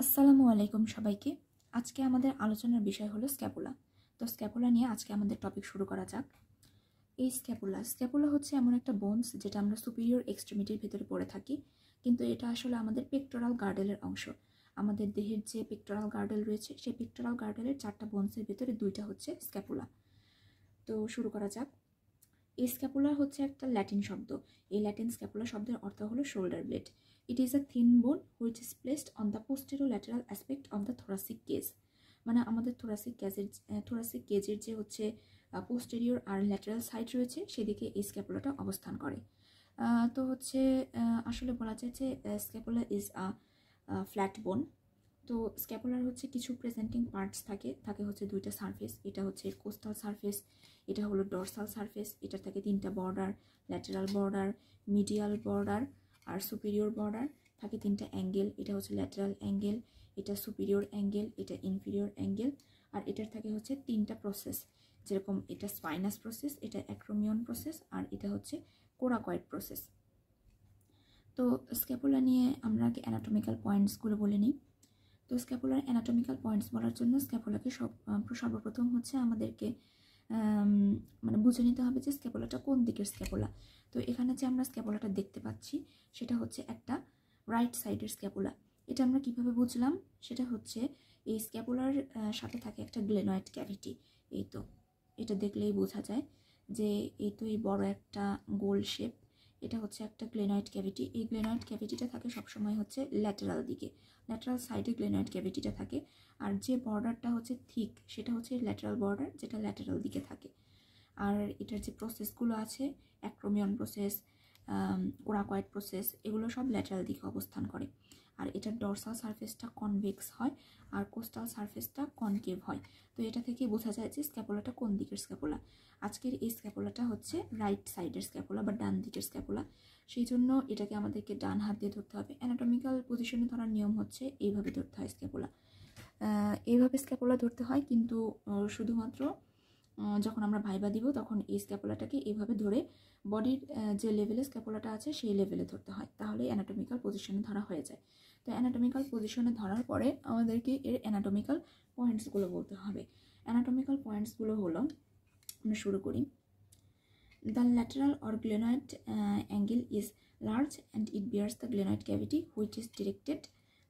আসসালামু আলাইকুম সবাইকে। আজকে আমাদের আলোচনার বিষয় হলো স্ক্যাপুলা। তো স্ক্যাপুলা নিয়ে আজকে আমাদের টপিক শুরু করা যাক। এই স্ক্যাপুলা হচ্ছে এমন একটা বোনস যেটা আমরা সুপিরিয়র এক্সট্রিমিটির ভিতরে পড়ে থাকি, কিন্তু এটা আসলে আমাদের পেক্টোরাল গার্ডেলের অংশ। আমাদের দেহের যে পেক্টোরাল গার্ডেল রয়েছে সেই পেক্টোরাল গার্ডেলের 4টা বোনসের ভিতরে 2টা হচ্ছে স্ক্যাপুলা। তো শুরু করা যাক। এই স্ক্যাপুলা হচ্ছে একটা ল্যাটিন শব্দ। এই ল্যাটিন স্ক্যাপুলা শব্দের অর্থ হলো shoulder blade. It is a thin bone which is placed on the posterolateral aspect of the thoracic cage. মানে আমাদের থোরাসিক কেজের যে হচ্ছে পোস্টেরিয়র আর ল্যাটেরাল সাইড রয়েছে সেদিকে এই স্ক্যাপুলাটা অবস্থান করে। তো হচ্ছে আসলে বলা যায় যে স্ক্যাপুলা ইজ আ ফ্ল্যাট বোন। তো স্ক্যাপুলার হচ্ছে কিছু প্রেজেন্টিং পার্টস থাকে হচ্ছে 2টা সারফেস। এটা হচ্ছে কোস্টাল সারফেস, এটা হলো ডরসাল সারফেস। এটা থাকে 3টা border, lateral border, medial border আর সুপিরিয়র বর্ডার। থাকে 3টা অ্যাঙ্গেল, এটা হচ্ছে ল্যাটেরাল অ্যাঙ্গেল, এটা সুপিরিয়র অ্যাঙ্গেল, এটা ইনফিরিয়র অ্যাঙ্গেল। আর এটার থাকে হচ্ছে 3টা প্রসেস, যেরকম এটা স্পাইনাস প্রসেস, এটা অ্যাক্রোমিয়ন প্রসেস আর এটা হচ্ছে কোরাকয়েড প্রসেস। তো স্ক্যাপুলা নিয়ে আমরা আগে অ্যানাটমিক্যাল পয়েন্টসগুলো বলে নিই। তো স্ক্যাপুলার অ্যানাটমিক্যাল পয়েন্টস বলার জন্য স্ক্যাপুলাকে সর্বপ্রথম হচ্ছে আমাদেরকে মানে বুঝে নিতে হবে যে স্ক্যাপুলাটা কোন দিকের স্ক্যাপুলা। তো এখানে যে আমরা স্ক্যাপুলাটা দেখতে পাচ্ছি সেটা হচ্ছে একটা রাইট সাইডের স্ক্যাপুলা। এটা আমরা কিভাবে বুঝলাম? সেটা হচ্ছে এই স্ক্যাপুলার সাথে থাকে একটা গ্লেনয়েড ক্যাভিটি। এই তো এটা দেখলেই বোঝা যায় যে এই তো এই বড় একটা গোল শেপ, এটা হচ্ছে একটা গ্লেনয়েড ক্যাভিটি। এই গ্লেনয়েড ক্যাভিটিটা থাকে সবসময় হচ্ছে ল্যাটেরাল দিকে, ল্যাটেরাল সাইডে গ্লেনয়েড ক্যাভিটিটা থাকে। আর যে বর্ডারটা হচ্ছে থিক সেটা হচ্ছে ল্যাটেরাল বর্ডার, যেটা ল্যাটেরাল দিকে থাকে। আর এটার যে প্রসেসগুলো আছে, অ্যাক্রোমিয়ন প্রসেস, কোরাকয়েড প্রসেস, এগুলো সব ল্যাটেরাল দিকে অবস্থান করে। আর এটার ডরসাল সারফেসটা কনভেক্স হয় আর কোস্টাল সারফেসটা কনকেভ হয়। তো এটা থেকে বোঝা যায় যে স্ক্যাপুলাটা কোন দিকের স্ক্যাপুলা। আজকের এই স্ক্যাপুলাটা হচ্ছে রাইট সাইডের স্ক্যাপুলা বা ডান দিকের স্ক্যাপুলা। সেই জন্য এটাকে আমাদেরকে ডান হাত দিয়ে ধরতে হবে। অ্যানাটমিক্যাল পজিশনে ধরার নিয়ম হচ্ছে এইভাবে ধরতে হয় স্ক্যাপুলা। এইভাবে স্ক্যাপুলা ধরতে হয়, কিন্তু শুধুমাত্র যখন আমরা ভাইবা দিব তখন এই স্ক্যাপুলাটাকে এইভাবে ধরে বডির যে লেভেলে স্ক্যাপুলাটা আছে সেই লেভেলে ধরতে হয়, তাহলে অ্যানাটমিক্যাল পজিশনে ধরা হয়ে যায়। তো অ্যানাটমিক্যাল পজিশনে ধরার পরে আমাদেরকে এর অ্যানাটমিক্যাল পয়েন্টসগুলো বলতে হবে। অ্যানাটমিক্যাল পয়েন্টসগুলো হলো, আমরা শুরু করি। The lateral or glenoid angle is large and it bears the glenoid cavity which is directed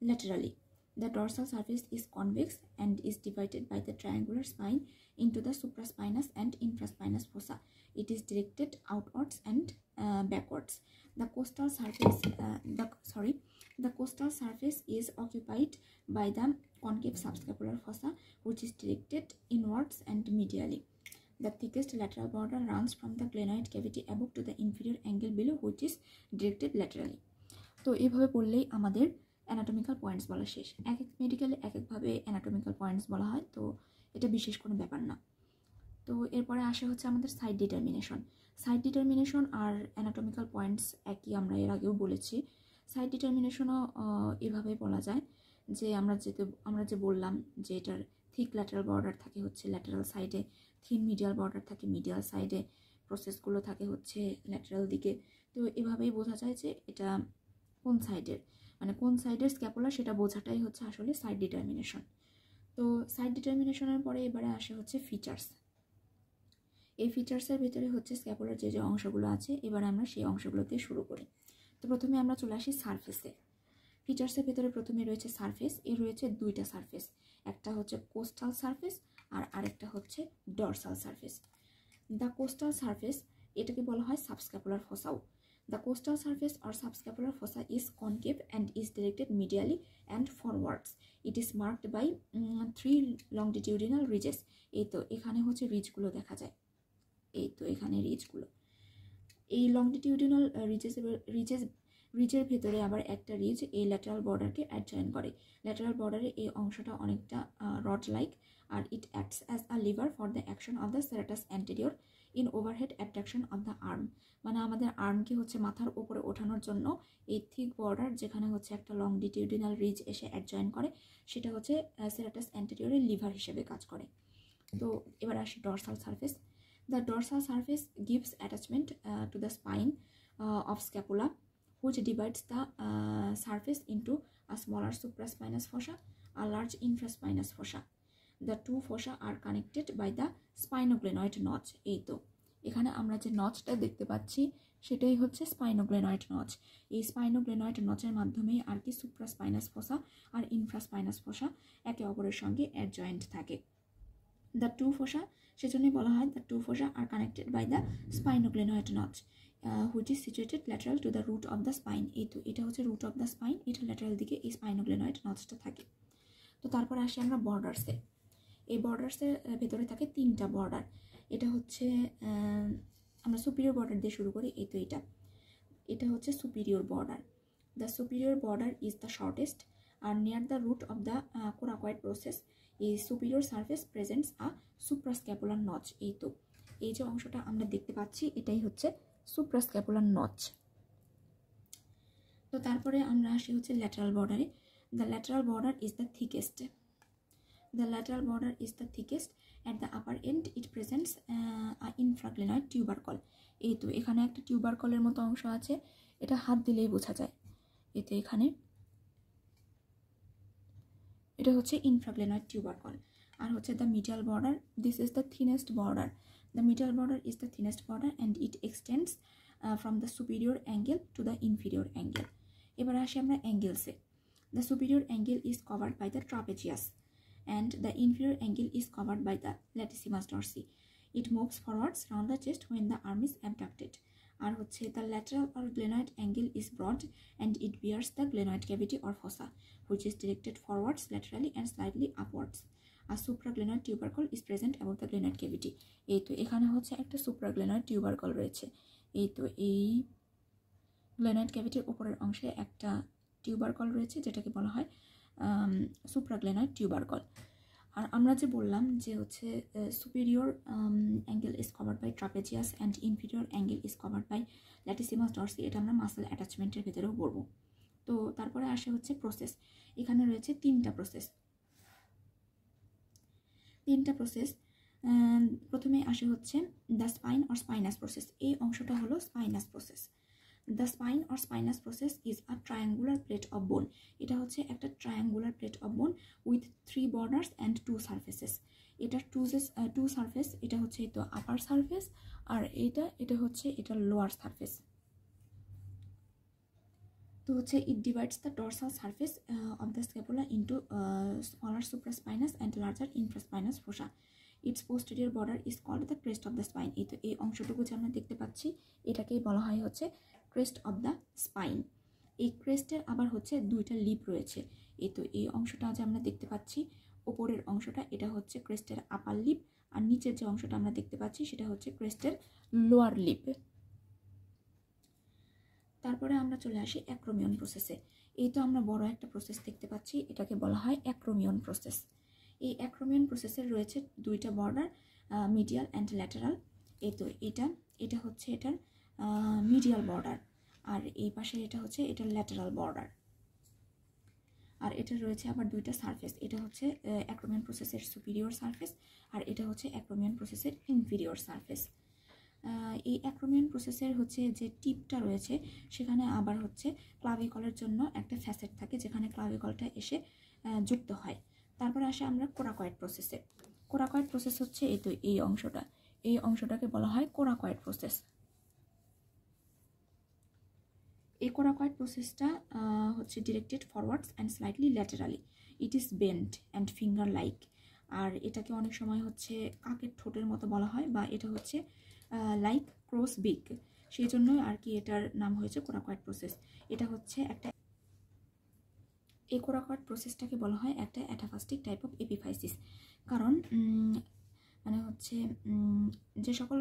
laterally. The dorsal surface is convex and is divided by the triangular spine into the supraspinous and infraspinous fossa. It is directed outwards and backwards. The coastal surface is occupied by the concave subscapular fossa which is directed inwards and medially. The thickest lateral border runs from the glenoid cavity above to the inferior angle below which is directed laterally. তো এইভাবে বললেই আমাদের anatomical points বলা শেষ। এক এক মেডিকেলে এক একভাবে অ্যানাটমিক্যাল পয়েন্টস বলা হয়, তো এটা বিশেষ কোনো ব্যাপার না। তো এরপরে আসে হচ্ছে আমাদের সাইড ডিটারমিনেশন। সাইড ডিটারমিনেশন আর অ্যানাটমিক্যাল পয়েন্টস একই, আমরা এর আগেও বলেছি। সাইড ডিটারমিনেশনও এভাবে বলা যায় যে আমরা যে বললাম যে এটার থিক ল্যাটারাল বর্ডার থাকে হচ্ছে ল্যাটারাল সাইডে, থিন মিডিয়াল বর্ডার থাকে মিডিয়াল সাইডে, প্রসেসগুলো থাকে হচ্ছে ল্যাটারাল দিকে। তো এভাবেই বোঝা যায় যে এটা কোন সাইডের, মানে কোন সাইডের স্ক্যাপুলা সেটা বোঝাটাই হচ্ছে আসলে সাইড ডিটারমিনেশন। তো সাইড ডিটারমিনেশনের পরে এবারে আসে হচ্ছে ফিচার্স। এই ফিচার্সের ভিতরে হচ্ছে স্ক্যাপুলার যে যে অংশগুলো আছে, এবার আমরা সেই অংশগুলো দিয়ে শুরু করি। তো প্রথমে আমরা চলে আসি সারফেসে। ফিচার্সের ভিতরে প্রথমে রয়েছে সারফেস। এর রয়েছে 2টা সারফেস, একটা হচ্ছে কোস্টাল সারফেস আর আরেকটা হচ্ছে dorsal surface. The coastal surface, এটাকে বলা হয় subscapular ফসাও। The coastal surface or subscapular fossa is concave and is directed medially and forwards. It is marked by 3 longitudinal ridges. এই তো এখানে হচ্ছে রিজগুলো দেখা যায়, এই তো এখানে রিজগুলো। এই লংডিটিউডিনাল রিজের ভেতরে আবার একটা রিজ এই ল্যাটারাল বর্ডারকে অ্যাডজয়েন করে। ল্যাটারাল বর্ডারে এই অংশটা অনেকটা রড লাইক, আর it acts as a lever for the action of the serratus anterior in overhead attraction of the arm. মানে আমাদের আর্মকে হচ্ছে মাথার উপরে ওঠানোর জন্য এই থিক বর্ডার, যেখানে হচ্ছে একটা লংডিটিউডিনাল রিজ এসে অ্যাডজয়েন করে, সেটা হচ্ছে সেরাটাস অ্যান্টেরিয়রের লিভার হিসেবে কাজ করে। তো এবার আসি dorsal surface. The dorsal surface gives attachment to the spine of scapula which divides the surface into a smaller supraspinous fossa, a large infraspinous fossa. The two fossa are connected by the spinoglenoid notch. এই তো এখানে আমরা যে নচটা দেখতে পাচ্ছি সেটাই হচ্ছে স্পাইনোগ্লেনয়েড notch. এই স্পাইনোগ্লেনয়েড নচের মাধ্যমে আর কি সুপ্রাস্পাইনাস ফোসা আর ইনফ্রাস্পাইনাস ফোসা একে অপরের সঙ্গে অ্যাডজয়েন্ট থাকে। দ্য টু ফোসা সেজন্যই বলা হয় the two fossa are connected by the spinoglenoid notch which is situated lateral to the root of the spine. এই তো এটা হচ্ছে রুট অফ দ্য স্পাইন, এটা ল্যাটারাল দিকে এই স্পাইনোগ্লেনয়েড নচটা থাকে। তো তারপর আসি আমরা বর্ডার্সে। এই বর্ডার্সের ভেতরে থাকে তিনটা বর্ডার। এটা হচ্ছে আমরা সুপিরিয়র বর্ডার দিয়ে শুরু করি। এই তো এটা হচ্ছে superior border. The superior border is the shortest আর near the root of the coracoid process এই superior surface presents a suprascapular notch. এই তো এই যে অংশটা আমরা দেখতে পাচ্ছি এটাই হচ্ছে সুপ্রাস্ক্যাপুলার নচ। তো তারপরে আমরা আসি হচ্ছে ল্যাটারাল বর্ডারে। The lateral border is the thickest. The lateral border is the thickest. At the upper end, it presents a infraglenoid tubercle. এই তো এখানে একটা টিউবারকলের মতো অংশ আছে, এটা হাত দিলেই বোঝা যায়। এতে এখানে এটা হচ্ছে ইনফ্রাগ্লেনয়েড টিউবারকল। আর হচ্ছে the medial border, this is the thinnest border. The medial border is the thinnest border and it extends from the superior angle to the inferior angle. এবার আসি আমরা অ্যাঙ্গেলসে। The superior angle is covered by the trapezius and the inferior angle is covered by the latissimus dorsi. It moves forwards round the chest when the arm is abducted. আর হচ্ছে the lateral or glenoid angle is broad and it bears the glenoid cavity or fossa which is directed forwards laterally and slightly upwards. A supraglenoid tubercle is present above the glenoid cavity. এই তো এখানে হচ্ছে একটা supraglenoid tubercle রয়েছে। এই তো এই glenoid ক্যাভিটির উপরের অংশে একটা টিউবারকল রয়েছে যেটাকে বলা হয় সুপ্রাগ্লেনয়েড টিউবারকল। আর আমরা যে বললাম যে হচ্ছে superior angle is covered by trapezius and inferior angle is covered by latissimus dorsi, এটা আমরা মাসেল অ্যাটাচমেন্টের ভেতরেও বলবো। তো তারপরে আসে হচ্ছে প্রসেস। এখানে রয়েছে তিনটা প্রসেস। প্রথমে আসে হচ্ছে the spine or spinous process. এই অংশটা হলো spinous process. The spine or spinous process is a triangular plate of bone. এটা হচ্ছে একটা triangular plate of bone with 3 borders and 2 surfaces. এটা two surface, এটা হচ্ছে তো upper surface আর এটা হচ্ছে এটা lower surface. তো হচ্ছে it divides the dorsal surface of the scapula into smaller supraspinous and larger infraspinous fossa. Its posterior border is called the crest of the spine. এই তো এই অংশটুকু যে আমরা দেখতে পাচ্ছি এটাকেই বলা হয় হচ্ছে ক্রেস্ট অফ দ্য স্পাইন। এই ক্রেস্টের আবার হচ্ছে দুইটা লিপ রয়েছে। এই তো এই অংশটা যে আমরা দেখতে পাচ্ছি ওপরের অংশটা এটা হচ্ছে ক্রেস্টের আপার লিপ আর নিচের যে অংশটা আমরা দেখতে পাচ্ছি সেটা হচ্ছে ক্রেস্টের লোয়ার লিপ। তারপরে আমরা চলে আসি অ্যাক্রোমিয়ন প্রসেসে। এই তো আমরা বড় একটা প্রসেস দেখতে পাচ্ছি, এটাকে বলা হয় অ্যাক্রোমিয়ন প্রসেস। এই অ্যাক্রোমিয়ন প্রসেসের রয়েছে দুইটা বর্ডার, মিডিয়াল অ্যান্ড ল্যাটারাল। এই তো এটা হচ্ছে এটার মিডিয়াল বর্ডার আর এই পাশে এটা হচ্ছে এটার ল্যাটারাল বর্ডার। আর এটা রয়েছে আবার দুইটা সারফেস, এটা হচ্ছে অ্যাক্রোমিয়ন প্রসেসের সুপিরিয়র সারফেস আর এটা হচ্ছে অ্যাক্রোমিয়ন প্রসেসের ইনফিরিয়র সারফেস। এই অ্যাক্রোমিয়ন প্রসেসের হচ্ছে যে টিপটা রয়েছে সেখানে আবার হচ্ছে ক্লাভিকলের জন্য একটা ফ্যাসেট থাকে যেখানে ক্লাভিকলটা এসে যুক্ত হয়। তারপরে আসে আমরা কোরাকয়েড প্রসেসে। কোরাকয়েড প্রসেস হচ্ছে এই তো এই অংশটাকে বলা হয় কোরাকয়েড প্রসেস। এই কোরাকয়েড প্রসেসটা হচ্ছে directed forwards and slightly laterally. It is bent and finger like. আর এটাকে অনেক সময় হচ্ছে কাকের ঠোঁটের মতো বলা হয় বা এটা হচ্ছে লাইক ক্রস বিক, সেই জন্যই আর কি এটার নাম হয়েছে কোরাকয়েড প্রসেস। এটা হচ্ছে একটা এই কোরাকয়েড প্রসেসটাকে বলা হয় একটা অ্যাটাফাস্টিক টাইপ অফ এপিফাইসিস। কারণ মানে হচ্ছে যে সকল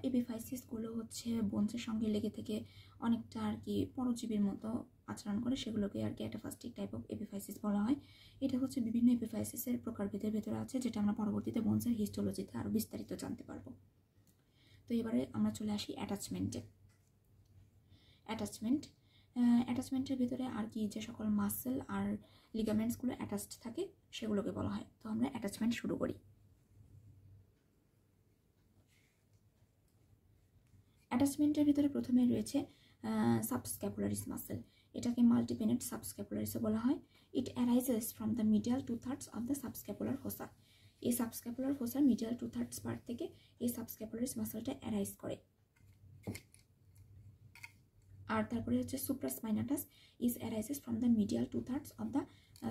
এপিফাইসিসগুলো হচ্ছে বোনসের সঙ্গে লেগে থেকে অনেকটা আর কি পরজীবীর মতো আচরণ করে সেগুলোকে আর কি অ্যাটাফাস্টিক টাইপ অফ এপিফাইসিস বলা হয়। এটা হচ্ছে বিভিন্ন এপিফাইসিসের প্রকারভেদের ভেতরে আছে যেটা আমরা পরবর্তীতে বোনসের হিস্টোলজিতে আরও বিস্তারিত জানতে পারবো। তো এবারে আমরা চলে আসি অ্যাটাচমেন্টের ভিতরে আর কি যে সকল মাসেল আর লিগামেন্টসগুলো অ্যাটাচড থাকে সেগুলোকে বলা হয়। তো আমরা অ্যাটাচমেন্ট শুরু করি। অ্যাটাচমেন্টের ভিতরে প্রথমে রয়েছে সাবস্ক্যাপুলারিস মাসেল, এটাকে মাল্টিপেনেট সাবস্ক্যাপুলারিসও বলা হয়। It arises from the medial 2/3 of the subscapular fossa. এই সাবস্ক্যাপুলার ফোসার মিডিয়াল 2/3 পার্ট থেকে এই সাবস্ক্যাপুলারিস মাসেলটা অ্যারাইজ করে। আর তারপরে হচ্ছে supraspinatus is arises from the medial 2/3 of the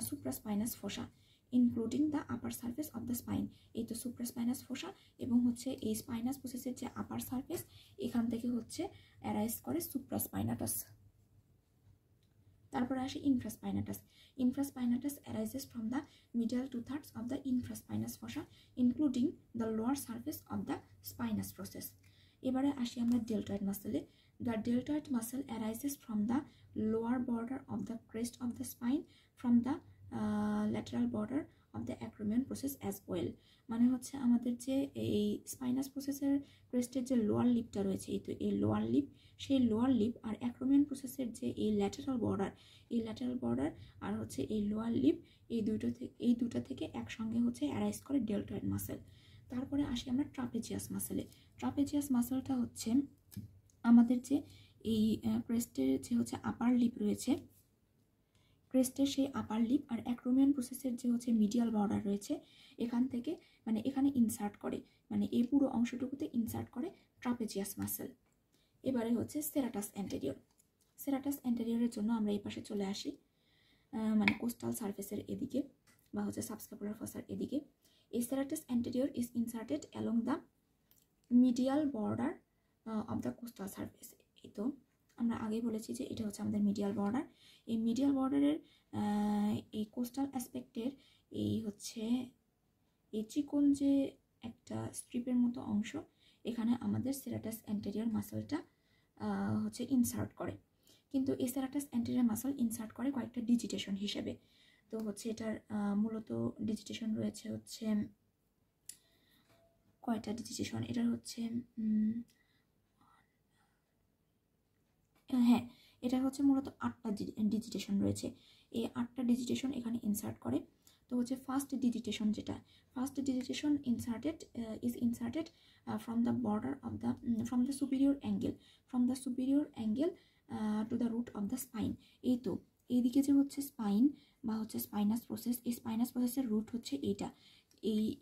supraspinous fossa including the upper surface of the spine. এই তো সুপ্রাস্পাইনাস ফোসা এবং হচ্ছে এই স্পাইনাস প্রসেসের যে আপার সার্ফেস, এখান থেকে হচ্ছে অ্যারাইজ করে সুপ্রাস্পাইনাটাস। তারপরে আসে infraspinatus. Infraspinatus arises from the medial 2/3 of the infraspinous fossa including the lower surface of the spinous process. এবারে আসি আমরা ডেল্টয়েড মাসেলে। The deltoid muscle arises from the lower border of the crest of the spine from the lateral border of the acromion process as well. মানে হচ্ছে আমাদের যে এই spinous প্রসেসের ক্রেস্টের যে লোয়ার লিপটা রয়েছে, এই তো এই লোয়ার লিপ, সেই লোয়ার লিপ আর অ্যাক্রোমিয়ন প্রসেসের যে এই ল্যাটারাল বর্ডার, এই ল্যাটারাল বর্ডার আর হচ্ছে এই লোয়ার লিপ, এই দুটো থেকে একসঙ্গে হচ্ছে অ্যারাইজ করে ডেল্টয়েড মাসেল। তারপরে আসি আমরা ট্রাপেজিয়াস মাসেলে। ট্রাপেজিয়াস মাসেলটা হচ্ছে আমাদের যে এই ক্রেস্টের যে হচ্ছে আপার লিপ রয়েছে, ক্রেস্টের সেই আপার লিপ আর অ্যাক্রোমিয়ন প্রসেসের যে হচ্ছে মিডিয়াল বর্ডার রয়েছে, এখান থেকে মানে এখানে ইনসার্ট করে, মানে এই পুরো অংশটুকুতে ইনসার্ট করে ট্রাপেজিয়াস মাসেল। এবারে হচ্ছে সেরাটাস অ্যান্টেরিয়র। সেরাটাস অ্যান্টেরিয়রের জন্য আমরা এই পাশে চলে আসি, মানে কোস্টাল সার্ফেসের এদিকে বা হচ্ছে সাবস্ক্যাপুলার ফোসার এদিকে। এই serratus anterior is inserted along the medial border of the costal surface. এই তো আমরা আগেই বলেছি যে এটা হচ্ছে আমাদের মিডিয়াল বর্ডার। এই মিডিয়াল বর্ডারের এই কোস্টাল অ্যাসপেক্টের এই হচ্ছে এই চিকন যে একটা স্ট্রিপের মতো অংশ, এখানে আমাদের সেরাটাস অ্যান্টেরিয়র মাসেলটা হচ্ছে ইনসার্ট করে। কিন্তু এই সেরাটাস অ্যান্টেরিয়র মাসেল ইনসার্ট করে কয়েকটা ডিজিটেশন হিসেবে। তো হচ্ছে এটার মূলত ডিজিটেশন রয়েছে হচ্ছে কয়টা ডিজিটেশন, এটার হচ্ছে হ্যাঁ, এটা হচ্ছে মূলত 8টা ডিজিটেশন রয়েছে। এই 8টা ডিজিটেশন এখানে ইনসার্ট করে। তো হচ্ছে first digitation is inserted from the border of the from the superior angle to the root of the spine. এই তো এইদিকে যে হচ্ছে স্পাইন বা হচ্ছে স্পাইনাস প্রসেস, এই স্পাইনাস প্রসেসের রুট হচ্ছে এইটা,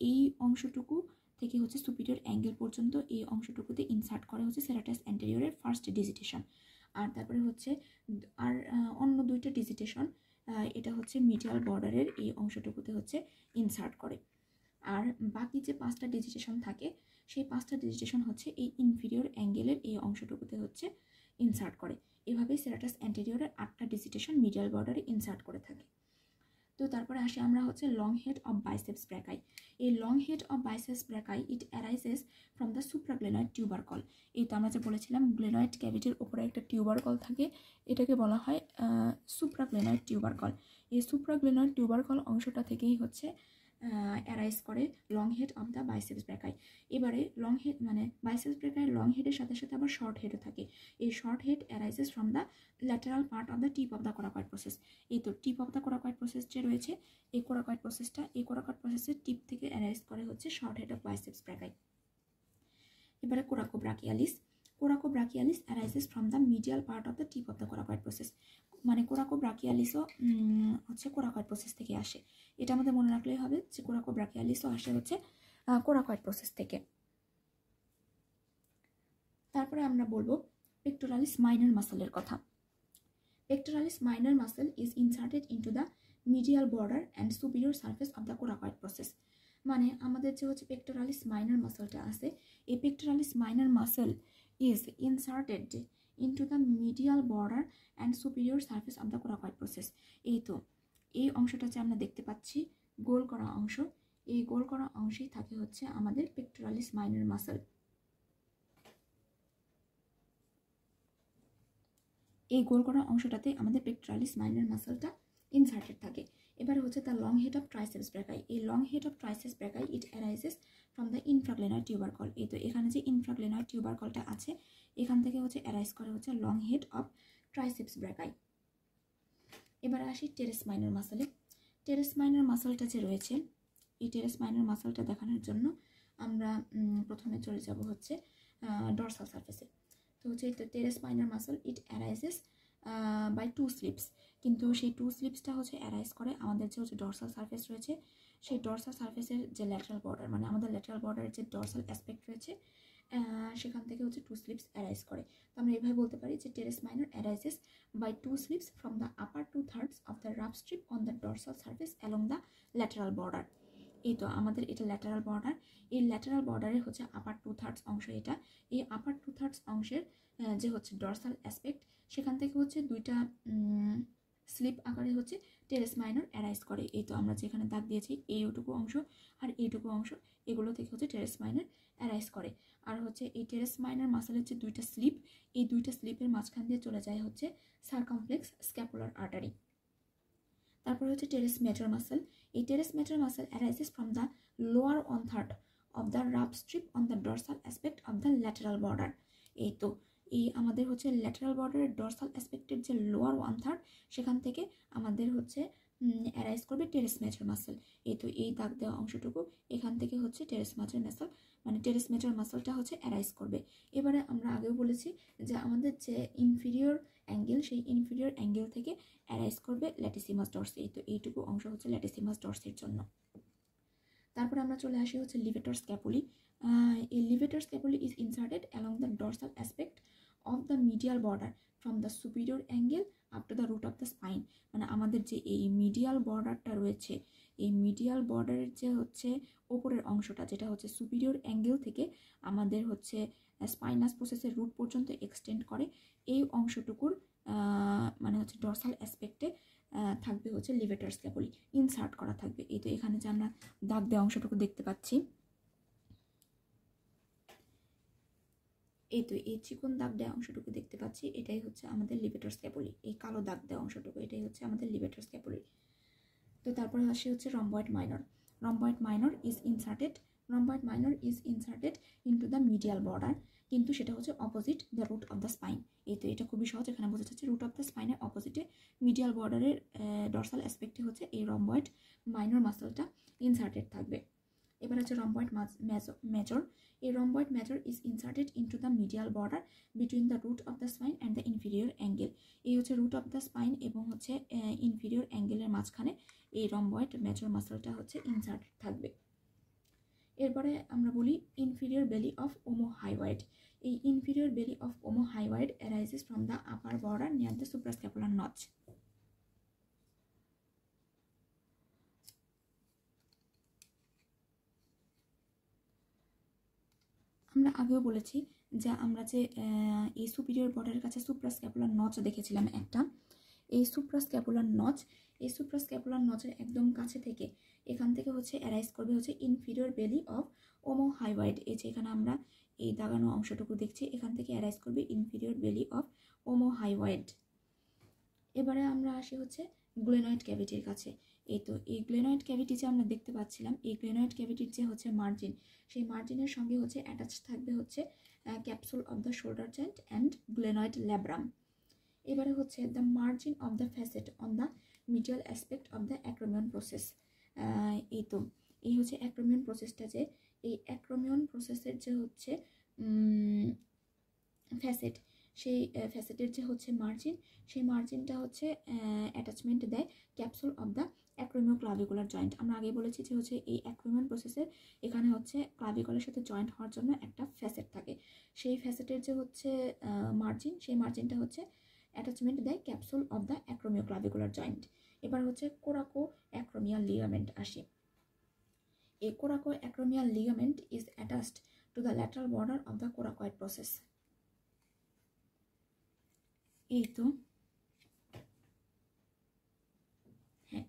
এই অংশটুকু থেকে হচ্ছে সুপিরিয়র অ্যাঙ্গেল পর্যন্ত এই অংশটুকুতে ইনসার্ট করে হচ্ছে সেরাটাস অ্যান্টেরিয়রের ফার্স্ট ডিজিটেশন। আর তারপরে হচ্ছে আর অন্য 2টা ডিজিটেশন এটা হচ্ছে মিডিয়াল বর্ডারের এই অংশটুকুতে হচ্ছে ইনসার্ট করে। আর বাকি যে 5টা ডিজিটেশন থাকে, সেই 5টা ডিজিটেশন হচ্ছে এই ইনফিরিয়র অ্যাঙ্গেলের এই অংশটুকুতে হচ্ছে ইনসার্ট করে। এভাবেই সেরাটাস অ্যান্টেরিয়রের 8টা ডিজিটেশন মিডিয়াল বর্ডারে ইনসার্ট করে থাকে। তো তারপরে আসি আমরা হচ্ছে long head of biceps brachii. এই long head of biceps brachii it arises from the supraglenoid tubercle. এই তো আমরা যে বলেছিলাম গ্লেনয়েড ক্যাভিটির উপরে একটা টিউবারকল থাকে, এটাকে বলা হয় সুপ্রাগ্লেনয়েড টিউবারকল। এই সুপ্রাগ্লেনয়েড টিউবারকল অংশটা থেকেই হচ্ছে অ্যারাইজ করে long head of the biceps brachii. এবারে লং হেড মানে বাইসেপস ব্র্যাকাই লং হেডের সাথে সাথে আবার শর্ট হেডও থাকে। এই short head arises from the lateral part of the tip of the coracoid process. এই তো tip of the coracoid process যে রয়েছে, এই কোরাকয়েড প্রসেসের টিপ থেকে অ্যারাইজ করে হচ্ছে short head of biceps brachii. এবারে coracobrachialis arises from the medial part of the tip of the coracoid process. মানে কোরাকোব্রাকিয়ালিসও হচ্ছে কোরাকয়েড প্রসেস থেকে আসে। এটা আমাদের মনে রাখলেই হবে যে কোরাকোব্রাকিয়ালিসও আসে হচ্ছে কোরাকয়েড প্রসেস থেকে। তারপরে আমরা বলবো পেক্টোরালিস মাইনর মাসেলের কথা। Pectoralis minor muscle is inserted into the medial border and superior surface of the coracoid process. মানে আমাদের যে হচ্ছে পেক্টোরালিস মাইনর মাসেলটা আছে, এই pectoralis minor muscle is inserted into the medial border and superior surface of the coracoid process. এই তো এই অংশটা যে আমরা দেখতে পাচ্ছি গোল করা অংশ, এই গোল করা অংশেই থাকে হচ্ছে আমাদের পেক্টোরালিস মাইনর মাসেল। এই গোল করা অংশটাতে আমাদের পেক্টোরালিস মাইনর মাসেলটা ইনসার্টেড থাকে। এবারে হচ্ছে the long head of triceps brachii. এই long head of triceps brachii it arises from the infraglenoid tubercle. এই তো এখানে যে ইনফ্রাগ্লেনয়েড টিউবারকলটা আছে, এখান থেকে হচ্ছে অ্যারাইজ করে হচ্ছে লং হেড অফ ট্রাইসেপস ব্র্যাকাই। এবারে আসি টেরেস মাইনর মাসেলে। টেরেস মাইনর মাসেলটা যে রয়েছে, এই টেরেস মাইনর মাসেলটা দেখানোর জন্য আমরা প্রথমে চলে যাব হচ্ছে ডরসাল সার্ফেসে। তো হচ্ছে teres minor muscle it arises by two slips, কিন্তু সেই টু স্লিপসটা হচ্ছে অ্যারাইজ করে আমাদের যে হচ্ছে ডরসাল সারফেস রয়েছে, সেই ডরসাল সারফেসের যে ল্যাটারাল বর্ডার, মানে আমাদের ল্যাটারাল বর্ডারের যে ডরসাল অ্যাসপেক্ট রয়েছে সেখান থেকে হচ্ছে টু স্লিপস অ্যারাইজ করে। তো আমরা এইভাবে বলতে পারি যে teres minor arises by two slips from the upper 2/3 of the rough strip on the dorsal surface along the lateral border. এই তো আমাদের এটা ল্যাটারাল বর্ডার, এই ল্যাটারাল বর্ডারে হচ্ছে আপার 2/3 অংশ, এটা এই আপার 2/3 অংশের যে হচ্ছে ডরসাল অ্যাসপেক্ট, সেখান থেকে হচ্ছে দুইটা স্লিপ আকারে হচ্ছে টেরেস মাইনর অ্যারাইজ করে। এই তো আমরা যেখানে দাগ দিয়েছি এইটুকু অংশ আর এইটুকু অংশ, এগুলো থেকে হচ্ছে টেরেস মাইনর অ্যারাইজ করে। আর হচ্ছে এই টেরেস মাইনর মাসেলের যে দুইটা স্লিপ, এই দুইটা স্লিপের মাঝখান দিয়ে চলে যায় হচ্ছে সারকামফ্লেক্স স্ক্যাপুলার আর্টারি। তারপর হচ্ছে টেরেস মেজর মাসেল, এই terrace major muscle arises from the lower 1/3 of the rough strip on the dorsal aspect of the lateral border. এই তো এই আমাদের হচ্ছে ল্যাটারাল বর্ডারের ডরসাল অ্যাসপেক্টের যে লোয়ার 1/3, সেখান থেকে আমাদের হচ্ছে অ্যারাইজ করবে টেরেস মেজর মাসেল। এই তো এই দাগ দেওয়া অংশটুকু, এখান থেকে হচ্ছে টেরেস মেজর মাসেল, মানে টেরেস মেজর মাসেলটা হচ্ছে অ্যারাইজ করবে। এবারে আমরা আগেও বলেছি যে আমাদের যে ইনফিরিয়র অ্যাঙ্গেল, সেই ইনফিরিয়র অ্যাঙ্গেল থেকে অ্যারাইজ করবে ল্যাটিসিমাস ডরসি। এই তো এইটুকু অংশ হচ্ছে ল্যাটিসিমাস ডরসির জন্য। তারপরে আমরা চলে আসি হচ্ছে লিভেটর স্ক্যাপুলি। এই levator scapulae is inserted along the dorsal aspect of the medial border from the superior angle up to the root of the spine. মানে আমাদের যে এই মিডিয়াল বর্ডারটা রয়েছে, এই মিডিয়াল বর্ডারের যে হচ্ছে ওপরের অংশটা, যেটা হচ্ছে সুপিরিয়র অ্যাঙ্গেল থেকে আমাদের হচ্ছে স্পাইনাস প্রসেসের রুট পর্যন্ত এক্সটেন্ড করে, এই অংশটুকুর মানে হচ্ছে ডরসাল অ্যাসপেক্টে থাকবে হচ্ছে লিভেটর স্ক্যাপুলি, ইনসার্ট করা থাকবে। এই তো এখানে যে আমরা দাগ দেওয়া অংশটুকু দেখতে পাচ্ছি, এই তো এই চিকন দাগ দেওয়া অংশটুকু দেখতে পাচ্ছি, এটাই হচ্ছে আমাদের লিভেটর স্ক্যাপুলি। এই কালো দাগ দেওয়া অংশটুকু, এটাই হচ্ছে আমাদের লিভেটর স্ক্যাপুলি। তো তারপরে আসে হচ্ছে rhomboid minor. Rhomboid minor is inserted into the medial border, কিন্তু সেটা হচ্ছে opposite the root of the spine. এই তো এটা খুবই সহজ, এখানে বোঝা যাচ্ছে রুট অফ দ্য স্পাইনের অপোজিটে মিডিয়াল বর্ডারের ডরসাল অ্যাসপেক্টে হচ্ছে এই রম্বয়েড মাইনর মাসেলটা ইনসার্টেড থাকবে। এবার হচ্ছে রম্বয়েড মেজর। এই rhomboid major is inserted into the medial border between the root of the spine and the inferior angle. এই হচ্ছে রুট অফ দ্য স্পাইন এবং হচ্ছে ইনফিরিয়র অ্যাঙ্গেলের মাঝখানে এই রম্বয়েড মেজর মাসেলটা হচ্ছে ইনসার্টেড থাকবে। এরপরে আমরা বলি ইনফিরিয়র বেলি অফ ওমোহাইওয়েড। এই inferior belly of omohyoid arises from the upper border near the suprascapular notch. আমরা আগেও বলেছি যে আমরা যে এই সুপিরিয়র বর্ডারের কাছে সুপ্রাস্ক্যাপুলার নচ দেখেছিলাম একটা, এই সুপ্রাস্ক্যাপুলার নচের একদম কাছে থেকে এখান থেকে হচ্ছে অ্যারাইজ করবে হচ্ছে ইনফিরিয়র বেলি অফ ওমোহাইওয়েড। এই যে এখানে আমরা এই দাগানো অংশটুকু দেখছি, এখান থেকে অ্যারাইজ করবে ইনফিরিয়র বেলি অফ ওমোহাইওয়েড। এবারে আমরা আসি হচ্ছে গ্লেনয়েড ক্যাভিটির কাছে। এই তো এই গ্লেনয়েড ক্যাভিটি যে আমরা দেখতে পাচ্ছিলাম, এই গ্লেনয়েড ক্যাভিটির যে হচ্ছে মার্জিন, সেই মার্জিনের সঙ্গে হচ্ছে অ্যাটাচ থাকবে হচ্ছে capsule of the shoulder joint and glenoid labrum. এবারে হচ্ছে the margin of the facet on the medial aspect of the acromion process. এই তো এই হচ্ছে অ্যাক্রোমিয়ন প্রসেসটা, যে এই অ্যাক্রোমিয়ন প্রসেসের যে হচ্ছে ফ্যাসেট, সেই ফ্যাসেটের যে হচ্ছে মার্জিন, সেই মার্জিনটা হচ্ছে অ্যাটাচমেন্ট দেয় ক্যাপসুল অফ দ্য অ্যাক্রোমিওক্লাভিকুলার জয়েন্ট। আমরা আগে বলেছি যে হচ্ছে এই অ্যাক্রোমিয়ন প্রসেসের এখানে হচ্ছে ক্লাভিকুলার সাথে জয়েন্ট হওয়ার জন্য একটা ফ্যাসেট থাকে, সেই ফ্যাসেটের যে হচ্ছে মার্জিন, সেই মার্জিনটা হচ্ছে অ্যাটাচমেন্ট দেয় ক্যাপসুল অফ দ্য অ্যাক্রোমিওক্লাভিকুলার জয়েন্ট। এবার হচ্ছে কোরাকো অ্যাক্রোমিয়াল লিগামেন্ট আসে। এই coraco acromial ligament is attached to the lateral border of the coracoid process. এই তো হ্যাঁ,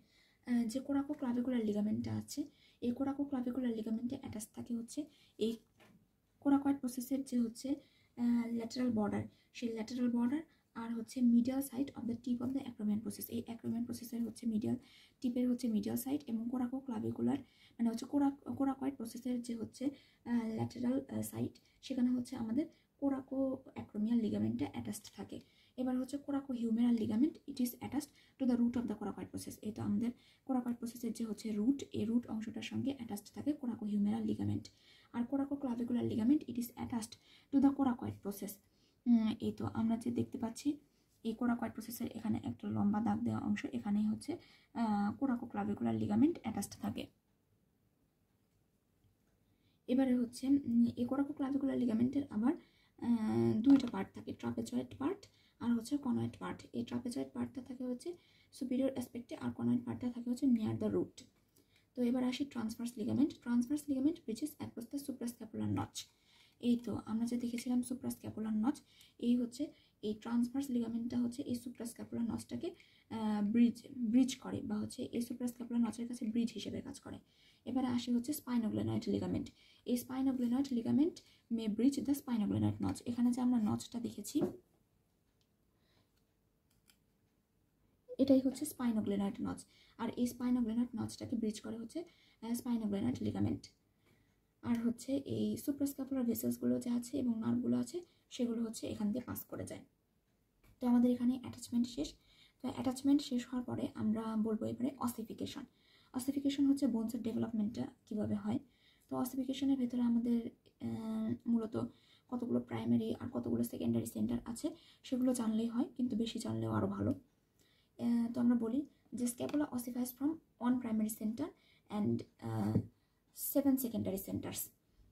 যে কোরাকো ক্লাভিকুলার লিগামেন্টটা আছে, এই কোরাকো ক্লাভিকুলার লিগামেন্টে অ্যাটাচ থাকে হচ্ছে এই কোরাকয়েড প্রসেসের যে হচ্ছে ল্যাটারাল বর্ডার, সেই ল্যাটারাল বর্ডার আর হচ্ছে medial side of the tip of the acromion process. এই অ্যাক্রোমিয়ান প্রসেসের হচ্ছে মিডিয়াল টিপের হচ্ছে মিডিয়াল সাইড এবং কোরাকো ক্লাভিকুলার মানে হচ্ছে কোরাকয়েড প্রসেসের যে হচ্ছে ল্যাটারাল সাইড, সেখানে হচ্ছে আমাদের কোরাকো অ্যাক্রোমিয়াল লিগামেন্টটা অ্যাটাচড থাকে। এবার হচ্ছে coracohumeral ligament, it is attached to the root of the coracoid process. এটা আমাদের কোরাকয়েড প্রসেসের যে হচ্ছে রুট, এই রুট অংশটার সঙ্গে অ্যাটাচড থাকে কোরাকো হিউমেরাল লিগামেন্ট। আর coracoclavicular ligament, it is attached to the coracoid process. এই তো আমরা যে দেখতে পাচ্ছি এই কোরাকয়েড প্রসেসের এখানে একটা লম্বা দাগ দেওয়া অংশ, এখানেই হচ্ছে কোরাকোক্লাভিকুলার লিগামেন্ট অ্যাটাচড থাকে। এবারে হচ্ছে এই কোরাকোক্লাভিকুলার লিগামেন্টের আবার দুইটা পার্ট থাকে, ট্রাপেজয়েড পার্ট আর হচ্ছে কনয়েড পার্ট। এই ট্রাপেজয়েড পার্টটা থাকে হচ্ছে সুপিরিয়র অ্যাসপেক্টে আর কনয়েড পার্টটা থাকে হচ্ছে নিয়ার দ্য রুট। তো এবার আসি transverse ligament. Transverse ligament bridges across the suprascapular notch. এই তো আমরা যে দেখেছিলাম সুপ্রাস্ক্যাপুলার নচ, এই হচ্ছে এই ট্রান্সভার্স লিগামেন্টটা হচ্ছে এই সুপ্রাস্ক্যাপুলার নচটাকে ব্রিজ করে, বা হচ্ছে এই সুপ্রাস্ক্যাপুলার নচের কাছে ব্রিজ হিসেবে কাজ করে। এবারে আসি হচ্ছে স্পাইনোগ্লেনয়েড লিগামেন্ট। এই spinoglenoid ligament may bridge the spinoglenoid notch. এখানে যে আমরা নচটা দেখেছি এটাই হচ্ছে স্পাইনোগ্লেনয়েড নচ, আর এই স্পাইনোগ্লেনয়েড নচটাকে ব্রিজ করে হচ্ছে স্পাইনোগ্লেনয়েড লিগামেন্ট। আর হচ্ছে এই সুপ্রাস্ক্যাপুলার ভেসেলসগুলো যে আছে এবং নার্ভগুলো আছে সেগুলো হচ্ছে এখান দিয়ে পাস করে যায়। তো আমাদের এখানে অ্যাটাচমেন্ট শেষ। তো অ্যাটাচমেন্ট শেষ হওয়ার পরে আমরা বলবো এবারে অসিফিকেশন। অসিফিকেশন হচ্ছে বোনসের ডেভেলপমেন্টটা কীভাবে হয়। তো অসিফিকেশনের ভেতরে আমাদের মূলত কতগুলো প্রাইমারি আর কতগুলো সেকেন্ডারি সেন্টার আছে সেগুলো জানলেই হয়, কিন্তু বেশি জানলেও আরও ভালো। তো আমরা বলি যে scapula ossifies from 1 primary centre and 7 secondary centres.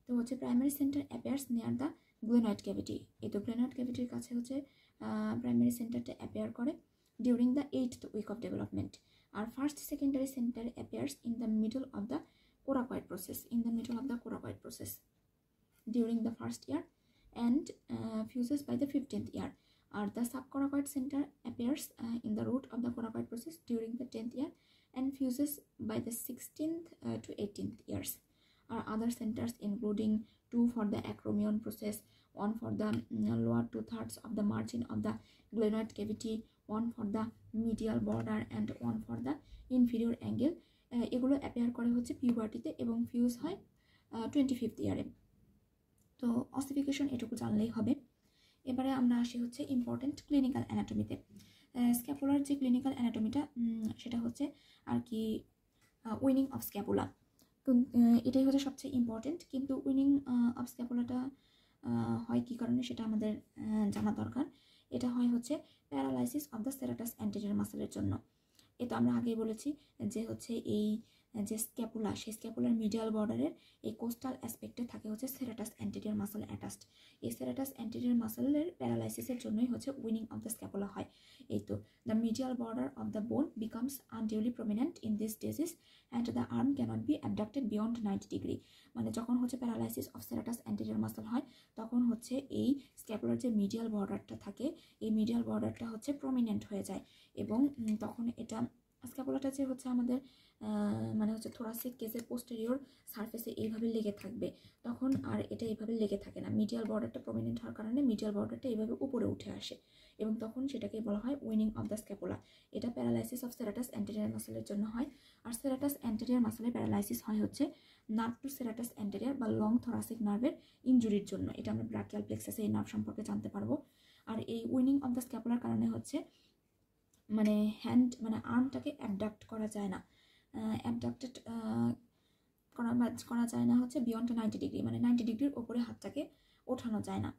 তো হচ্ছে primary centre appears near the glenoid cavity. এই তো গ্লেনয়েড ক্যাভিটির কাছে হচ্ছে প্রাইমারি সেন্টারটা অ্যাপিয়ার করে during the 8th week of development. আর first secondary centre appears in the middle of the coracoid process during the first year and fuses by the 15th year. Or the subcoracoid center appears in the root of the coracoid process during the 10th year and fuses by the 16th to 18th years. Or other centers including 2 for the acromion process, 1 for the lower 2/3 of the margin of the glenoid cavity, 1 for the medial border and 1 for the inferior angle. এগুলো appear করে হচ্ছে পিউবার্টিতে এবং fuse হয় 25th ইয়ারে। তো ossification এটুকু জানলেই হবে। এবারে আমরা আসি হচ্ছে ইম্পর্টেন্ট ক্লিনিক্যাল অ্যানাটমিতে। স্ক্যাপুলার যে ক্লিনিক্যাল অ্যানাটমিটা সেটা হচ্ছে আর কি উইনিং অফ স্ক্যাপুলা। এটাই হচ্ছে সবচেয়ে ইম্পর্টেন্ট, কিন্তু উইনিং অফ স্ক্যাপুলাটা হয় কী কারণে সেটা আমাদের জানা দরকার। এটা হয় হচ্ছে paralysis of the serratus anterior মাসেলের জন্য। এ তো আমরা আগেই বলেছি যে হচ্ছে এই যে স্ক্যাপুলা, সেই স্ক্যাপুলার মিডিয়াল বর্ডারের এই কোস্টাল অ্যাসপেক্টে থাকে হচ্ছে সেরাটাস অ্যান্টেরিয়র মাসল অ্যাটাচড। এই সেরাটাস অ্যান্টেরিয়র মাসলের প্যারালাইসিসের জন্যই হচ্ছে উইনিং অফ দ্য স্ক্যাপুলা হয়। এই তো the medial border of the bone becomes unduly prominent in this disease and the arm cannot be abducted beyond 90 degree. মানে যখন হচ্ছে paralysis of serratus anterior muscle হয় তখন হচ্ছে এই স্ক্যাপুলার যে মিডিয়াল বর্ডারটা থাকে এই মিডিয়াল বর্ডারটা হচ্ছে প্রমিনেন্ট হয়ে যায়, এবং তখন এটা স্ক্যাপুলাটা যে হচ্ছে আমাদের মানে হচ্ছে থোরাসিক কেসের পোস্টেরিয়র সারফেসে এইভাবে লেগে থাকবে, তখন আর এটা এইভাবে লেগে থাকে না। মিডিয়াল বর্ডারটা প্রমিনেন্ট হওয়ার কারণে মিডিয়াল বর্ডারটা এইভাবে উপরে উঠে আসে, এবং তখন সেটাকে বলা হয় উইনিং অফ দ্য স্ক্যাপুলা। এটা প্যারালাইসিস অফ সেরাটাস অ্যান্টেরিয়র মাসলের জন্য হয়। আর সেরাটাস অ্যান্টেরিয়র মাসলের প্যারালাইসিস হয় হচ্ছে নার্ভ টু সেরাটাস অ্যান্টেরিয়র বা লং থোরাসিক নার্ভের ইনজুরির জন্য। এটা আমরা ব্রাকিয়াল প্লেক্সাসে এই নার্ভ সম্পর্কে জানতে পারবো। আর এই উইনিং অফ দ্য স্ক্যাপুলার কারণে হচ্ছে মানে হ্যান্ড মানে আর্মটাকে অ্যাবডাক্ট করা যায় না, অ্যাবডাক্টেড করা যায় না হচ্ছে বিয়ন্ড 90 ডিগ্রি, মানে 90 ডিগ্রির ওপরে হাতটাকে ওঠানো যায় না।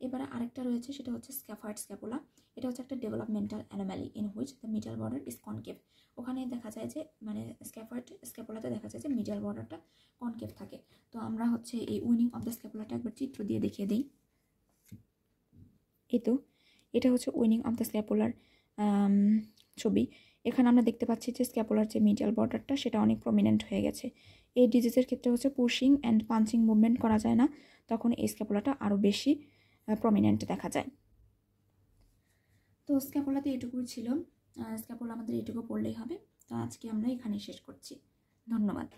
এবারে আরেকটা রয়েছে সেটা হচ্ছে স্ক্যাফয়েড স্ক্যাপুলা। এটা হচ্ছে একটা developmental anomaly in which the medial border is concave. ওখানে দেখা যায় যে মানে স্ক্যাফয়েড স্ক্যাপুলাতে দেখা যায় যে মিডিয়াল বর্ডারটা কনকেভ থাকে। তো আমরা হচ্ছে এই উইনিং অফ দ্য স্ক্যাপুলাটা একবার চিত্র দিয়ে দেখিয়ে দিই। এই তো এটা হচ্ছে উইনিং অফ দ্য স্ক্যাপুলার ছবি। এখানে আমরা দেখতে পাচ্ছি যে স্ক্যাপুলার যে মিডিয়াল বর্ডারটা সেটা অনেক প্রমিনেন্ট হয়ে গেছে। এই ডিজিজের ক্ষেত্রে হচ্ছে পুশিং অ্যান্ড পাঞ্চিং মুভমেন্ট করা যায় না, তখন এই স্ক্যাপুলাটা আরও বেশি প্রমিনেন্ট দেখা যায়। তো স্ক্যাপুলাতে এটুকুই ছিল, স্ক্যাপুলা আমাদের এটুকু পড়লেই হবে। তো আজকে আমরা এখানেই শেষ করছি। ধন্যবাদ।